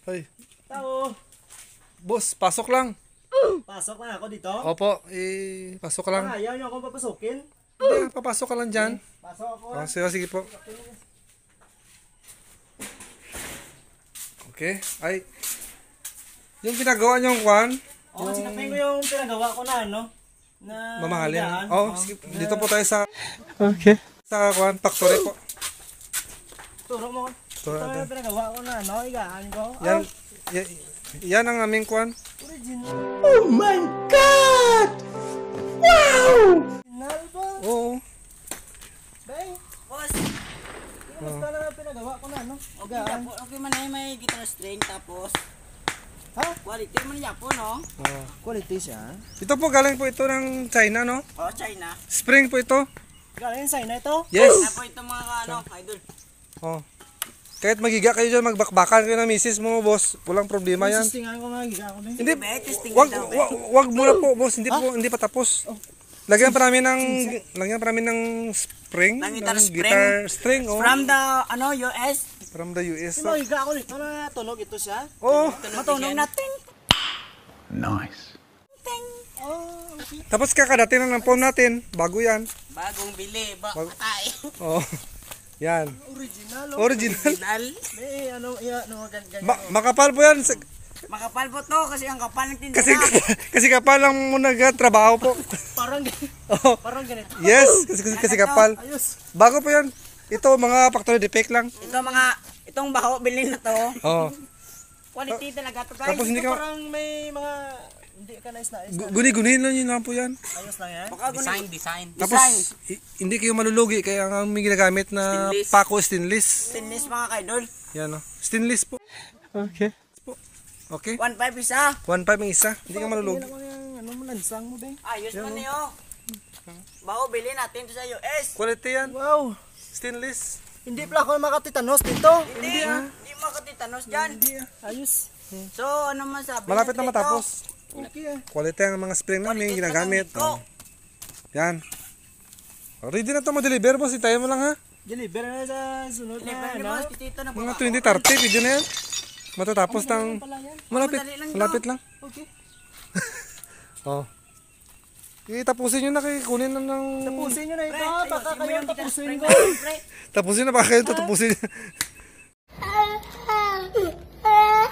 Ay. Tao. Boss, pasok lang. Pasok na ako dito. Opo, pasok lang. Ayaw niyo akong papasukin. Hindi, papasok ka lang dyan. Pasok ako. Sige po. Okay. Ay, yung pinagawa niyong kwan, Oo, sinapin ko yung pinagawa ko na ano. Na mamahalin. higaan. Sige, dito po tayo sa kwan, factory po. Turo mo. Turo Ito natin. yung pinagawa ko na ano, higaan ko. Yan, yan ang aming kwan. Original. Oh my God! Wow! Original ba? Oo. Bay. Boss, Kamusta na yung pinagawa ko na ano? okay Higaan. na po. Okay man na may guitar string tapos Ha? quality man niya po, no? Quality siya. Ito po, galing po ito ng China, no? Oh, China. Spring po ito. Galing sa na ito. Yes. Na po ito mga ano, idol. Oh. Kahit magiga kayo dyan, magbakbakan kayo ng misis mo, boss. Walang problema yan. Testingan ko nga higaan ko din. Hindi, Be, testing wag, daw, be. wag muna po, boss. Hindi pa tapos. Lagyan pa namin ng spring. Ng guitar spring. Guitar string, oh. From the ano, US. From the US. Sino higa ako dito na tunog ito siya? Oh. Matunog natin. Nice. Ting. Oh, okay. Tapos kakadating lang ng phone natin. Bago yan. Bagong bili. Ay. Oh. Yan. Original. Oh. Original. Original. May ano, ganyan. Makapal po yan. Makapal po to kasi ang kapal ng tinda. Kasi kapal lang mo nagtrabaho po. Parang ganito. Oh. Parang ganito. Yes, kasi kapal. Ayos. Bago po yan. Ito mga factory defect lang. Itong baho bilhin na to. Oh. Quality talaga to, guys. Tapos hindi ka Parang may mga hindi ka nais. guni-gunihin lang yun lang po yan. Ayos lang yan. Baka design. Tapos hindi kayo malulugi kaya ang may ginagamit na Stainless. pako stainless. Stainless mga kaidol. Yan oh. Stainless po. Okay. Okay? 1.5 isa. 1.5 ang isa. Hindi ka malulugi. Ano mo lansang mo be? Ayos man niyo. Baho bilhin natin to sa US. Quality yan. Wow. Stainless. Hindi pala ako makatitanos dito. Hindi makatitanos dyan. Ayos. So, ano masabi Malapit na natin ito? matapos. Okay ah. Quality ang mga spring namin Quality ginagamit. talaga, Oh. Yan. Oh, ready na ito mo-deliver boss. Itayin mo lang ha. Deliver na sa sunod Deliver na ni ano. boss, tito na Mga baba. 20-30. Video na yan. Matatapos ng... Pala yan. Malapit. Madali lang Malapit lang. Okay. Oh. Tapusin nyo na kayo. Kunin na ng... Tapusin nyo na ito. Baka kayo tapusin ko. Pre, Tapusin na ba kayo? Tapusin. Ah, ah, ah.